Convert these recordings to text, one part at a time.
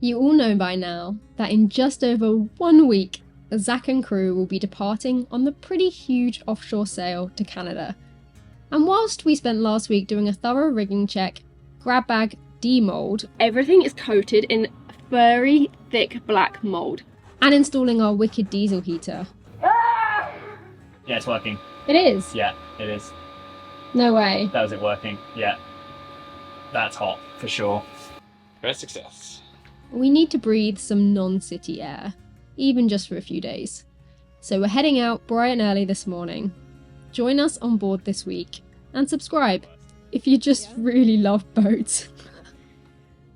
You all know by now that in just over 1 week, Zach and crew will be departing on the pretty huge offshore sail to Canada. And whilst we spent last week doing a thorough rigging check, grab bag demold, everything is coated in furry, thick black mould, and installing our wicked diesel heater. Yeah, it's working. It is? Yeah, it is. No way. That was it working. Yeah. That's hot, for sure. Great success. We need to breathe some non-city air, even just for a few days. So we're heading out bright and early this morning. Join us on board this week, and subscribe if you just really love boats.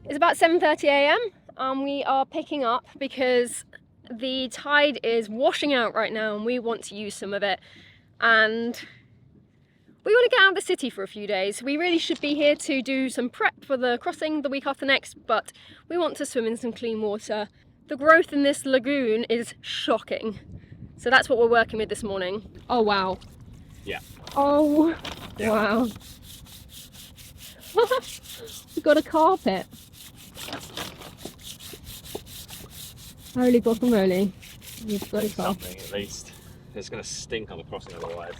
It's about 7:30 AM and we are picking up because the tide is washing out right now and we want to use some of it, and we want to get out of the city for a few days. We really should be here to do some prep for the crossing the week after next, but we want to swim in some clean water. The growth in this lagoon is shocking. So that's what we're working with this morning. Oh wow. Yeah. Oh wow. We've got a carpet. Holy guacamole. We've got a carpet. Something at least. It's going to stink on the crossing otherwise.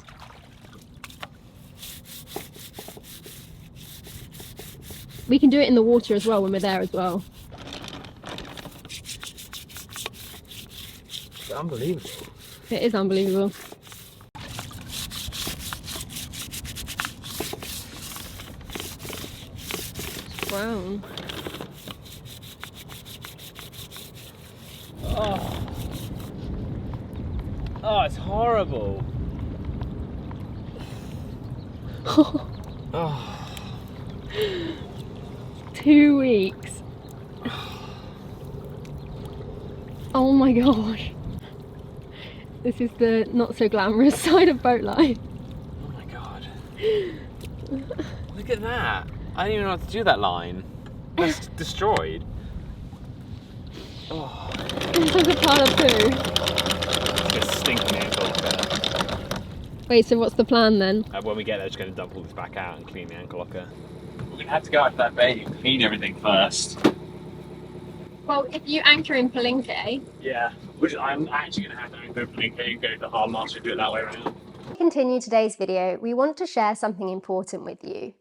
We can do it in the water as well when we're there as well. It's unbelievable. It is unbelievable. Brown. Oh. Oh, it's horrible. Oh. 2 weeks. Oh my gosh. This is the not so glamorous side of boat life. Oh my god. Look at that. I didn't even know how to do that line. That's destroyed. Oh. It's like a pile of poo. It's stinking ankle. Wait, so what's the plan then? When we get there, just going to dump all this back out and clean the ankle locker. We're going to have to go out to that bay and clean everything first. Well, if you anchor in Palenque. Yeah, which I'm actually going to have to anchor in Palenque and go to the Harbour Master and do it that way around. To continue today's video, we want to share something important with you.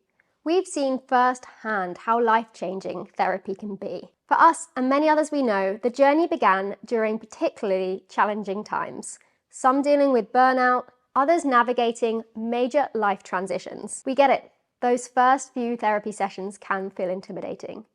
We've seen firsthand how life-changing therapy can be. For us and many others we know, the journey began during particularly challenging times. Some dealing with burnout, others navigating major life transitions. We get it, those first few therapy sessions can feel intimidating.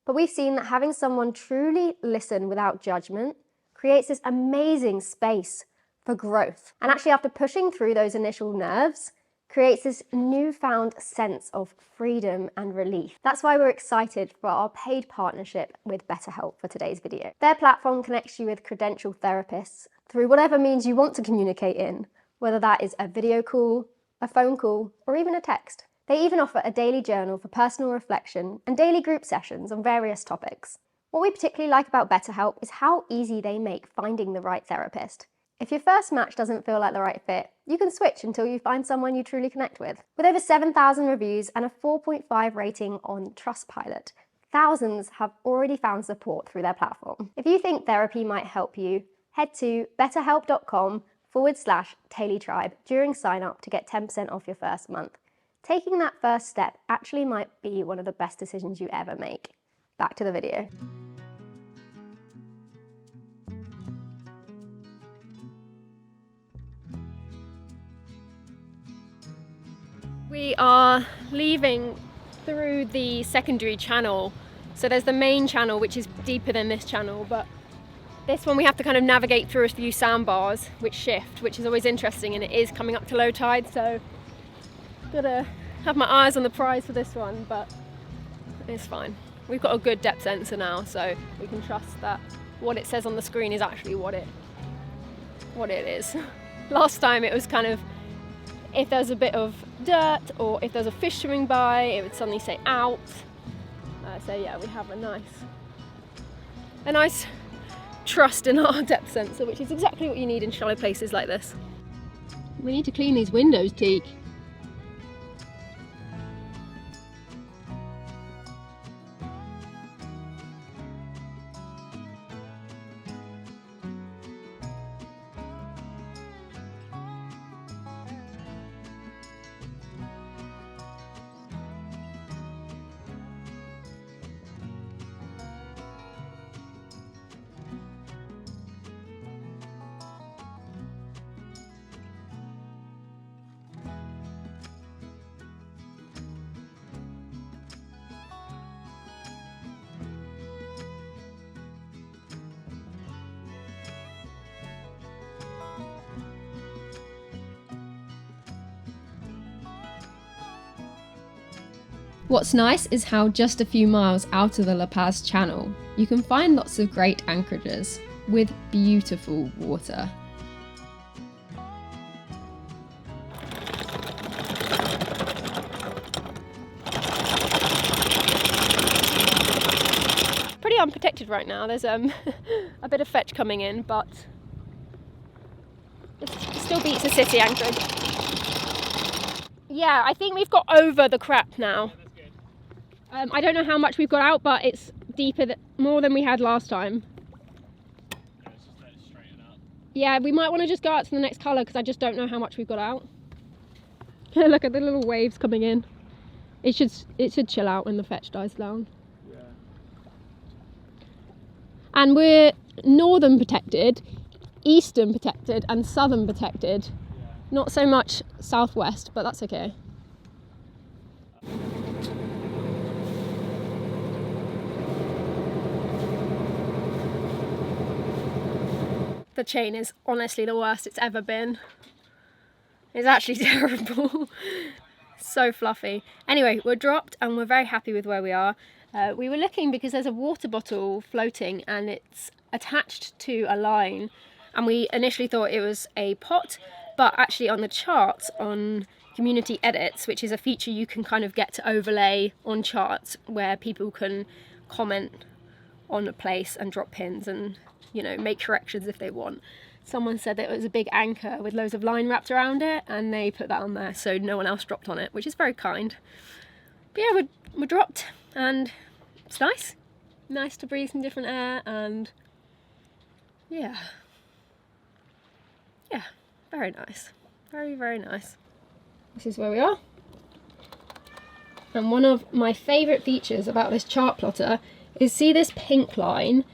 But we've seen that having someone truly listen without judgment creates this amazing space for growth. And actually, after pushing through those initial nerves, creates this newfound sense of freedom and relief. That's why we're excited for our paid partnership with BetterHelp for today's video. Their platform connects you with credentialed therapists through whatever means you want to communicate in, whether that is a video call, a phone call, or even a text. They even offer a daily journal for personal reflection and daily group sessions on various topics. What we particularly like about BetterHelp is how easy they make finding the right therapist. If your first match doesn't feel like the right fit, you can switch until you find someone you truly connect with. With over 7,000 reviews and a 4.5 rating on Trustpilot, thousands have already found support through their platform. If you think therapy might help you, head to betterhelp.com/TeuluTribe during sign up to get 10% off your first month. Taking that first step actually might be one of the best decisions you ever make. Back to the video. We are leaving through the secondary channel. So there's the main channel, which is deeper than this channel, but this one we have to kind of navigate through a few sandbars which shift, which is always interesting, and it is coming up to low tide, so gotta have my eyes on the prize for this one, but it's fine. We've got a good depth sensor now, so we can trust that what it says on the screen is actually what it is. Last time it was kind of, if there's a bit of dirt or if there's a fish swimming by, it would suddenly say out. So yeah, we have a nice trust in our depth sensor, which is exactly what you need in shallow places like this. We need to clean these windows, Teak. What's nice is how just a few miles out of the La Paz Channel, you can find lots of great anchorages with beautiful water. Pretty unprotected right now. There's a bit of fetch coming in, but it still beats a city anchorage. Yeah, I think we've got over the crap now. I don't know how much we've got out, but it's deeper, more than we had last time. Yeah, we might want to just go out to the next colour because I just don't know how much we've got out. Look at the little waves coming in. It should chill out when the fetch dies down. Yeah. And we're northern protected, eastern protected, and southern protected. Yeah. Not so much southwest, but that's okay. The chain is honestly the worst it's ever been. It's actually terrible. So fluffy. Anyway, we're dropped and we're very happy with where we are. We were looking because there's a water bottle floating and it's attached to a line, and we initially thought it was a pot, but actually on the charts on Community Edits, which is a feature you can kind of get to overlay on charts where people can comment on a place and drop pins and, you know, make corrections if they want. Someone said that it was a big anchor with loads of line wrapped around it, and they put that on there so no one else dropped on it, which is very kind. But yeah, we're dropped and it's nice to breathe some different air, and yeah, very nice, very nice. This is where we are, and one of my favourite features about this chart plotter is, see this pink line?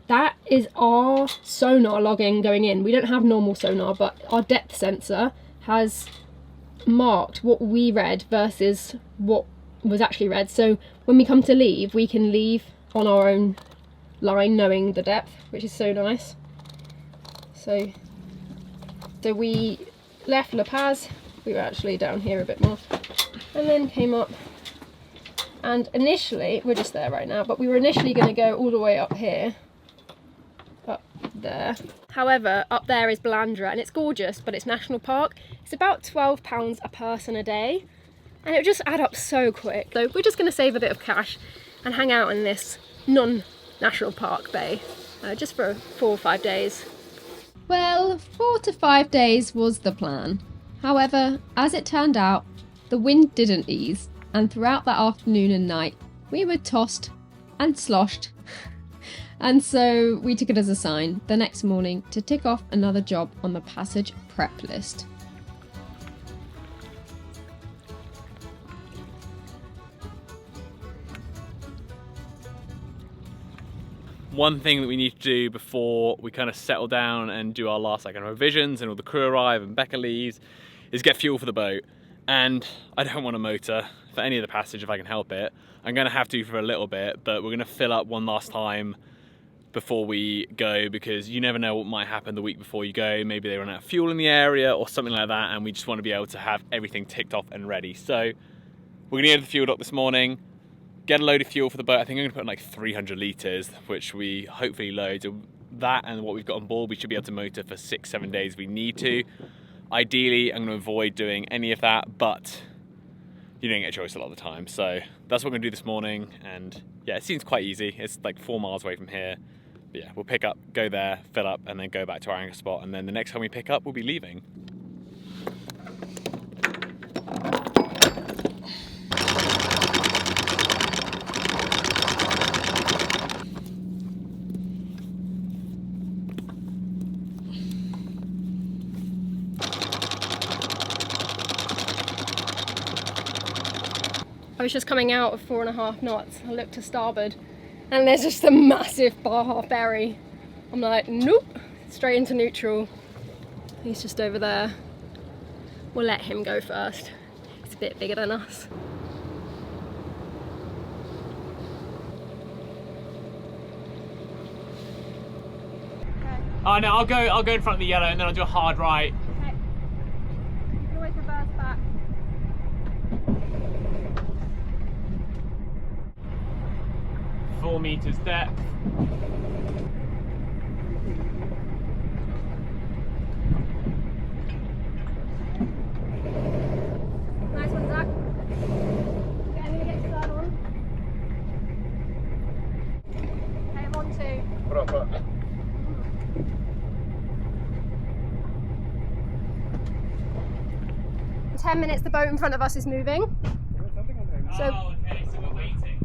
That is our sonar logging going in. We don't have normal sonar, but our depth sensor has marked what we read versus what was actually read. So when we come to leave, we can leave on our own line knowing the depth, which is so nice. So we left La Paz, we were actually down here a bit more, and then came up, and initially, we're just there right now, but we were initially going to go all the way up here, up there. However, up there is Balandra, and it's gorgeous, but it's national park. It's about £12 a person a day, and it would just add up so quick. So we're just going to save a bit of cash and hang out in this non-national park bay, just for 4 or 5 days. Well, 4 to 5 days was the plan. However, as it turned out, the wind didn't ease, and throughout that afternoon and night, we were tossed and sloshed. And so we took it as a sign the next morning to tick off another job on the passage prep list. One thing that we need to do before we kind of settle down and do our last like revisions and all the crew arrive and Becca leaves is get fuel for the boat. And I don't want a motor for any of the passage if I can help it. I'm going to have to for a little bit, but we're going to fill up one last time before we go, because you never know what might happen the week before you go. Maybe they run out of fuel in the area or something like that, and we just want to be able to have everything ticked off and ready. So we're going to go to the fuel dock this morning, get a load of fuel for the boat. I think I'm going to put in like 300 litres, which we hopefully load. So that and what we've got on board, we should be able to motor for 6-7 days if we need to. Ideally, I'm going to avoid doing any of that, but you don't get a choice a lot of the time. So that's what we're going to do this morning. And yeah, it seems quite easy. It's like 4 miles away from here. But yeah, we'll pick up, go there, fill up, and then go back to our anchor spot. And then the next time we pick up, we'll be leaving. I was just coming out of 4.5 knots. I looked to starboard and there's just a massive Baja ferry. I'm like, nope, straight into neutral. He's just over there. We'll let him go first. He's a bit bigger than us. Okay. Oh no, I'll go in front of the yellow and then I'll do a hard right. Okay. You can always reverse back. 4 meters depth. Nice one, Zach. Okay, I'm gonna get your third on. Okay, I'm on 2. Proper. 10 minutes, the boat in front of us is moving. So, oh, okay, so we're waiting.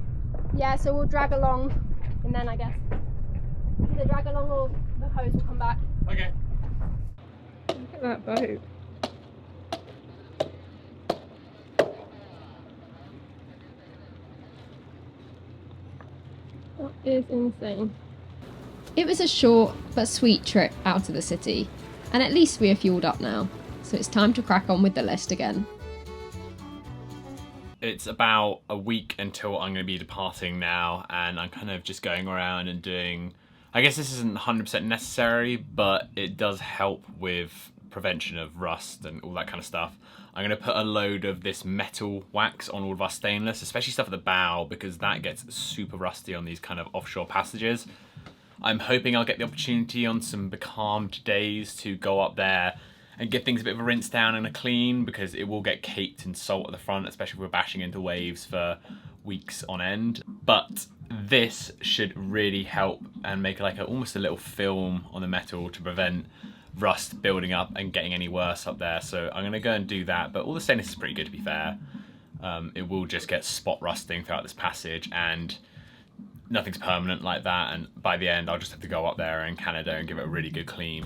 yeah, so we'll drag along, and then I guess either drag along or the hose will come back. Okay. Look at that boat. That is insane. It was a short but sweet trip out of the city, and at least we are fueled up now, so it's time to crack on with the list again. It's about a week until I'm going to be departing now, and I'm kind of just going around and doing, I guess this isn't 100% necessary, but it does help with prevention of rust and all that kind of stuff. I'm going to put a load of this metal wax on all of our stainless, especially stuff at the bow, because that gets super rusty on these kind of offshore passages. I'm hoping I'll get the opportunity on some becalmed days to go up there and give things a bit of a rinse down and a clean, because it will get caked in salt at the front, especially if we're bashing into waves for weeks on end. But this should really help and make like almost a little film on the metal to prevent rust building up and getting any worse up there. So I'm gonna go and do that, but all the stainless is pretty good, to be fair. It will just get spot rusting throughout this passage, and nothing's permanent like that, and by the end I'll just have to go up there in Canada and give it a really good clean.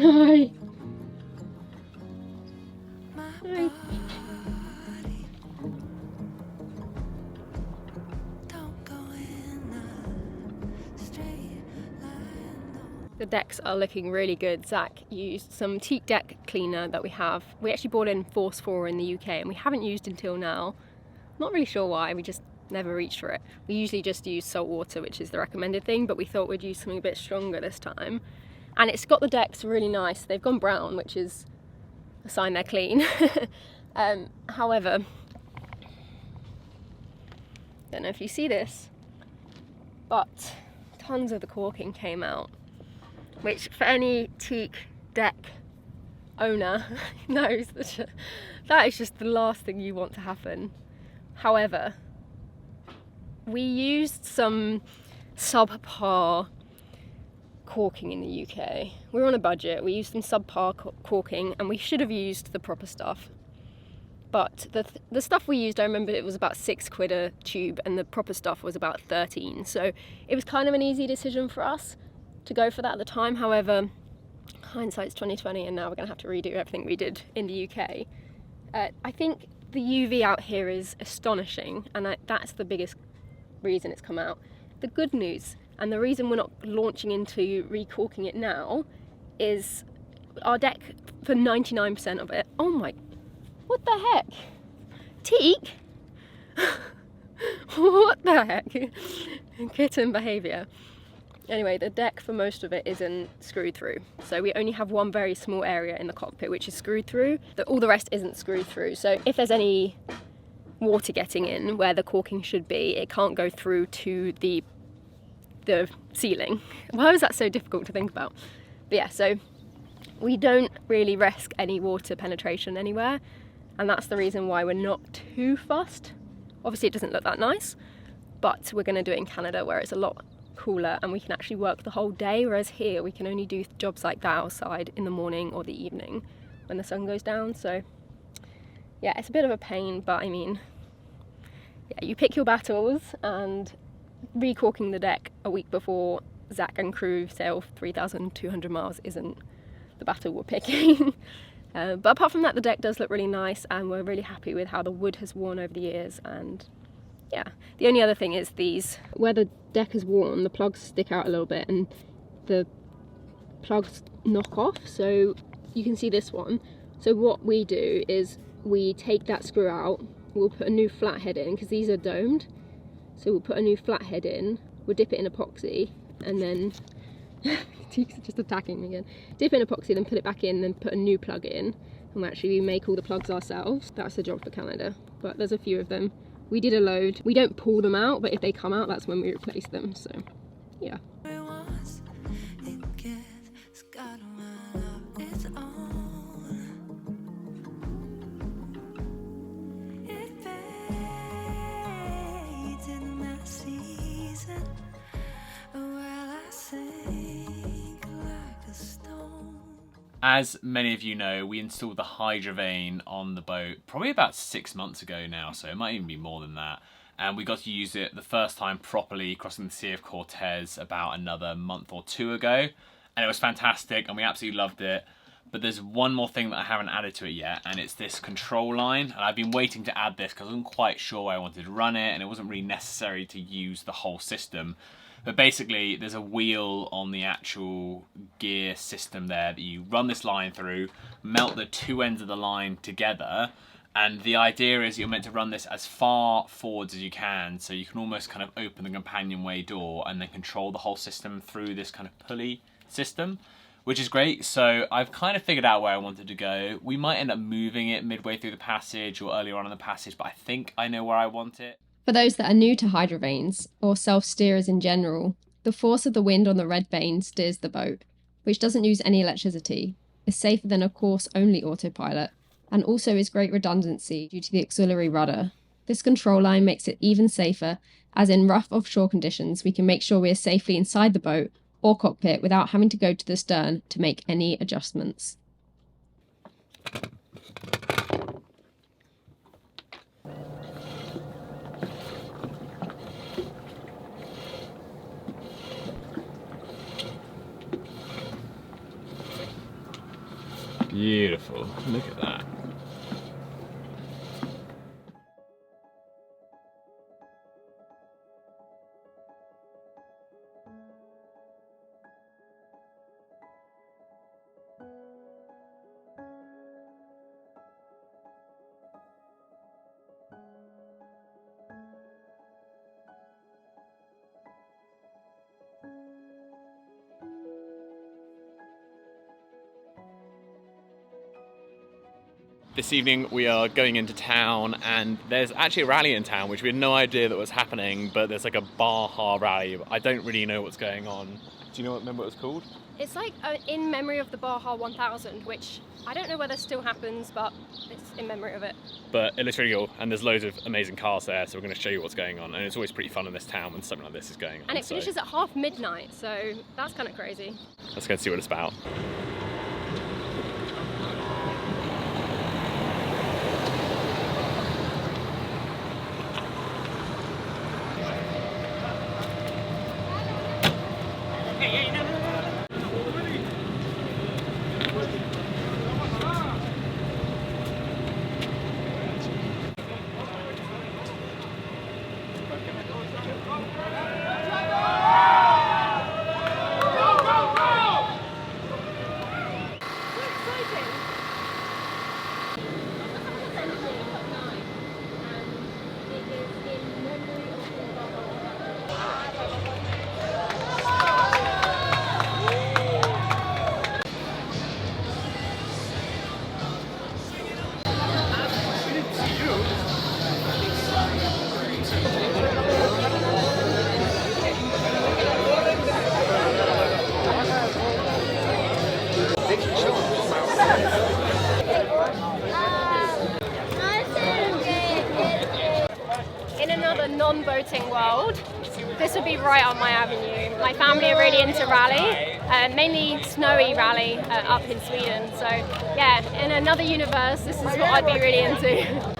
Hi. Hi. The decks are looking really good. Zach used some teak deck cleaner that we have. We actually bought in Force 4 in the UK and we haven't used until now. Not really sure why, we just never reached for it. We usually just use salt water, which is the recommended thing, but we thought we'd use something a bit stronger this time. And it's got the decks really nice. They've gone brown, which is a sign they're clean. However, don't know if you see this, but tons of the caulking came out, which for any teak deck owner knows that is just the last thing you want to happen. However, we used some subpar caulking in the UK. We were on a budget, we used some subpar caulking and we should have used the proper stuff. But the stuff we used, I remember it was about £6 a tube and the proper stuff was about 13. So it was kind of an easy decision for us to go for that at the time. However, hindsight's 2020 and now we're gonna have to redo everything we did in the UK. I think the UV out here is astonishing and that's the biggest reason it's come out. The good news, And the reason we're not launching into recorking it now is our deck, for 99% of it, oh my, what the heck? Teak? What the heck? Kitten behaviour. Anyway, the deck for most of it isn't screwed through. So we only have one very small area in the cockpit which is screwed through. All the rest isn't screwed through. So if there's any water getting in where the corking should be, it can't go through to the ceiling. Why was that so difficult to think about? But yeah, so we don't really risk any water penetration anywhere, and that's the reason why we're not too fussed. Obviously it doesn't look that nice, but we're going to do it in Canada where it's a lot cooler and we can actually work the whole day, whereas here we can only do jobs like that outside in the morning or the evening when the sun goes down. So yeah, it's a bit of a pain, but I mean, yeah, you pick your battles, and recorking the deck a week before Zach and crew sail 3,200 miles isn't the battle we're picking. But apart from that, the deck does look really nice, and we're really happy with how the wood has worn over the years. And yeah, the only other thing is where the deck is worn, the plugs stick out a little bit and the plugs knock off. So you can see this one. So what we do is we take that screw out, we'll put a new flathead in, because these are domed. So we'll put a new flathead in, we'll dip it in epoxy, and then Teek's just attacking me again. Dip it in epoxy, then put it back in, then put a new plug in, and we make all the plugs ourselves. That's the job for Canada, but there's a few of them. We did a load. We don't pull them out, but if they come out, that's when we replace them. So yeah. As many of you know, we installed the Hydrovane on the boat probably about 6 months ago now, so it might even be more than that. And we got to use it the first time properly crossing the Sea of Cortez about another month or two ago. And it was fantastic and we absolutely loved it. But there's one more thing that I haven't added to it yet, and it's this control line. And I've been waiting to add this because I wasn't quite sure where I wanted to run it, and it wasn't really necessary to use the whole system. But basically, there's a wheel on the actual gear system there that you run this line through, melt the two ends of the line together, and the idea is you're meant to run this as far forwards as you can, so you can almost kind of open the companionway door and then control the whole system through this kind of pulley system, which is great. So I've kind of figured out where I wanted to go. We might end up moving it midway through the passage or earlier on in the passage, but I think I know where I want it. For those that are new to hydrovanes, or self-steerers in general, the force of the wind on the red vane steers the boat, which doesn't use any electricity, is safer than a course-only autopilot, and also is great redundancy due to the auxiliary rudder. This control line makes it even safer, as in rough offshore conditions we can make sure we are safely inside the boat or cockpit without having to go to the stern to make any adjustments. Beautiful, look at that. This evening we are going into town, and there's actually a rally in town which we had no idea that was happening, but there's like a Baja rally. I don't really know what's going on. Do you remember what it's called? It's like in memory of the Baja 1000, which I don't know whether still happens, but it's in memory of it. But it looks really cool, and there's loads of amazing cars there, so we're going to show you what's going on. And it's always pretty fun in this town when something like this is going on. And it finishes at half midnight, so that's kind of crazy. Let's go and see what it's about. In another non-boating world, this would be right on my avenue. My family are really into rally, mainly snowy rally up in Sweden. So yeah, in another universe, this is what I'd be really into.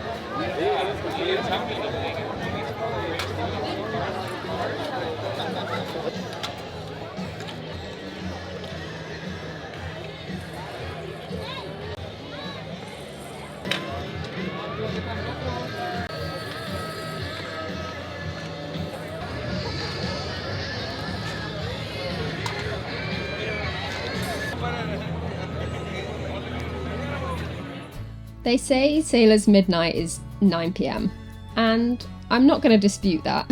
They say sailors' midnight is 9 PM, and I'm not going to dispute that.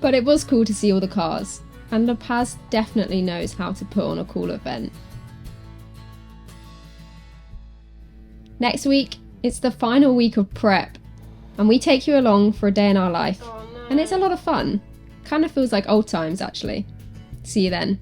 But it was cool to see all the cars, and La Paz definitely knows how to put on a cool event. Next week, it's the final week of prep, and we take you along for a day in our life, and it's a lot of fun. Kind of feels like old times, actually. See you then.